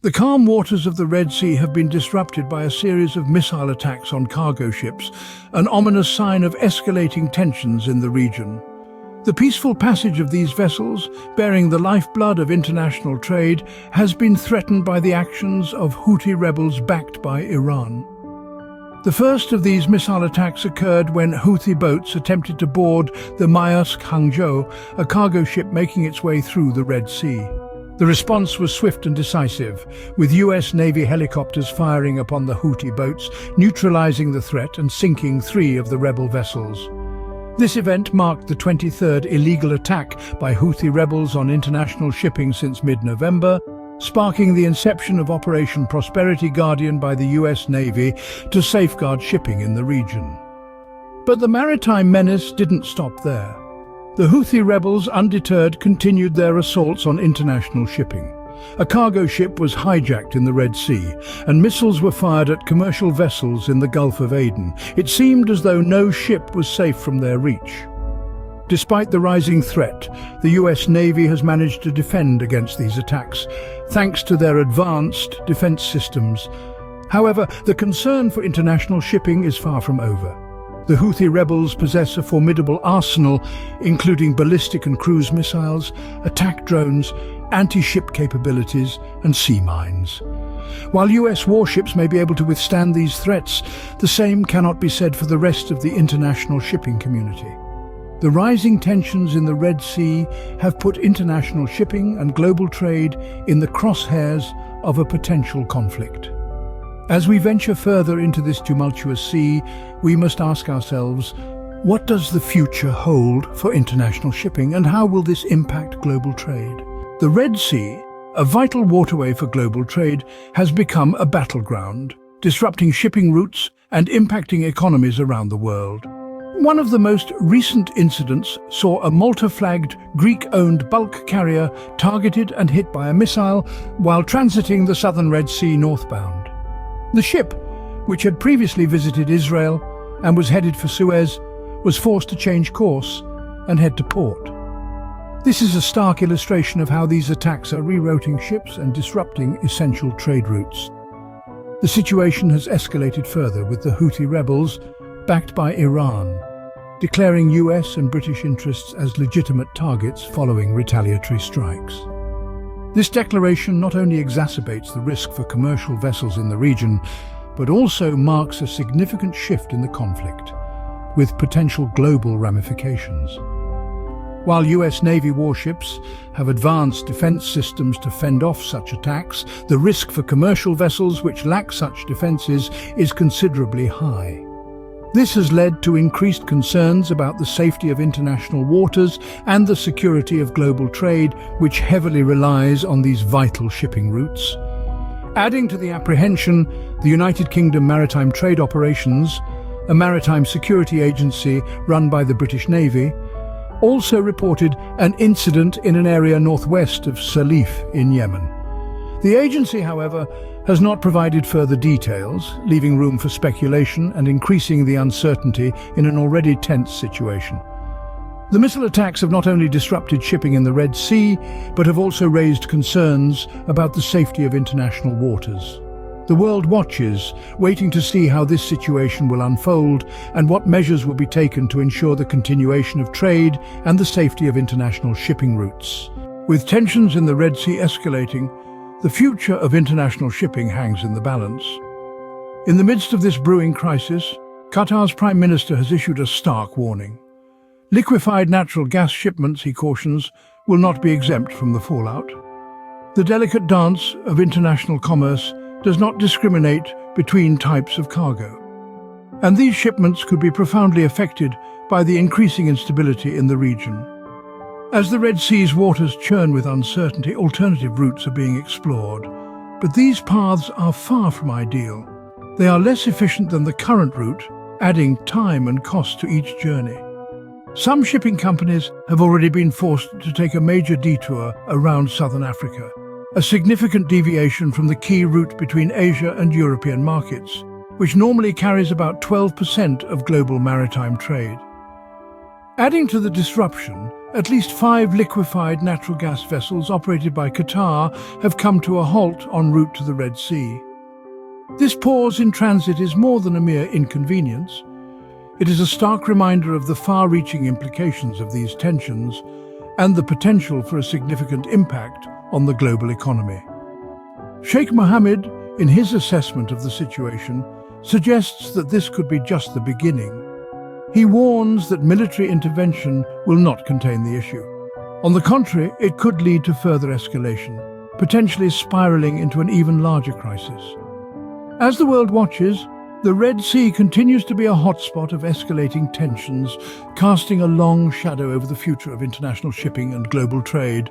The calm waters of the Red Sea have been disrupted by a series of missile attacks on cargo ships, an ominous sign of escalating tensions in the region. The peaceful passage of these vessels, bearing the lifeblood of international trade, has been threatened by the actions of Houthi rebels backed by Iran. The first of these missile attacks occurred when Houthi boats attempted to board the Maersk Hangzhou, a cargo ship making its way through the Red Sea. The response was swift and decisive, with US Navy helicopters firing upon the Houthi boats, neutralizing the threat and sinking 3 of the rebel vessels. This event marked the 23rd illegal attack by Houthi rebels on international shipping since mid-November, sparking the inception of Operation Prosperity Guardian by the US Navy to safeguard shipping in the region. But the maritime menace didn't stop there. The Houthi rebels, undeterred, continued their assaults on international shipping. A cargo ship was hijacked in the Red Sea, and missiles were fired at commercial vessels in the Gulf of Aden. It seemed as though no ship was safe from their reach. Despite the rising threat, the US Navy has managed to defend against these attacks, thanks to their advanced defense systems. However, the concern for international shipping is far from over. The Houthi rebels possess a formidable arsenal, including ballistic and cruise missiles, attack drones, anti-ship capabilities, and sea mines. While US warships may be able to withstand these threats, the same cannot be said for the rest of the international shipping community. The rising tensions in the Red Sea have put international shipping and global trade in the crosshairs of a potential conflict. As we venture further into this tumultuous sea, we must ask ourselves, what does the future hold for international shipping, and how will this impact global trade? The Red Sea, a vital waterway for global trade, has become a battleground, disrupting shipping routes and impacting economies around the world. One of the most recent incidents saw a Malta-flagged Greek-owned bulk carrier targeted and hit by a missile while transiting the southern Red Sea northbound. The ship, which had previously visited Israel and was headed for Suez, was forced to change course and head to port. This is a stark illustration of how these attacks are rerouting ships and disrupting essential trade routes. The situation has escalated further, with the Houthi rebels, backed by Iran, declaring US and British interests as legitimate targets following retaliatory strikes. This declaration not only exacerbates the risk for commercial vessels in the region, but also marks a significant shift in the conflict, with potential global ramifications. While US Navy warships have advanced defense systems to fend off such attacks, the risk for commercial vessels which lack such defenses is considerably high. This has led to increased concerns about the safety of international waters and the security of global trade, which heavily relies on these vital shipping routes. Adding to the apprehension, the United Kingdom Maritime Trade Operations, a maritime security agency run by the British Navy, also reported an incident in an area northwest of Salif in Yemen. The agency, however, has not provided further details, leaving room for speculation and increasing the uncertainty in an already tense situation. The missile attacks have not only disrupted shipping in the Red Sea, but have also raised concerns about the safety of international waters. The world watches, waiting to see how this situation will unfold and what measures will be taken to ensure the continuation of trade and the safety of international shipping routes. With tensions in the Red Sea escalating, the future of international shipping hangs in the balance. In the midst of this brewing crisis, Qatar's Prime Minister has issued a stark warning. Liquefied natural gas shipments, he cautions, will not be exempt from the fallout. The delicate dance of international commerce does not discriminate between types of cargo, and these shipments could be profoundly affected by the increasing instability in the region. As the Red Sea's waters churn with uncertainty, alternative routes are being explored, but these paths are far from ideal. They are less efficient than the current route, adding time and cost to each journey. Some shipping companies have already been forced to take a major detour around southern Africa, a significant deviation from the key route between Asia and European markets, which normally carries about 12% of global maritime trade. Adding to the disruption, At least 5 liquefied natural gas vessels operated by Qatar have come to a halt en route to the Red Sea. This pause in transit is more than a mere inconvenience. It is a stark reminder of the far-reaching implications of these tensions and the potential for a significant impact on the global economy. Sheikh Mohammed, in his assessment of the situation, suggests that this could be just the beginning. He warns that military intervention will not contain the issue. On the contrary, it could lead to further escalation, potentially spiraling into an even larger crisis. As the world watches, the Red Sea continues to be a hotspot of escalating tensions, casting a long shadow over the future of international shipping and global trade.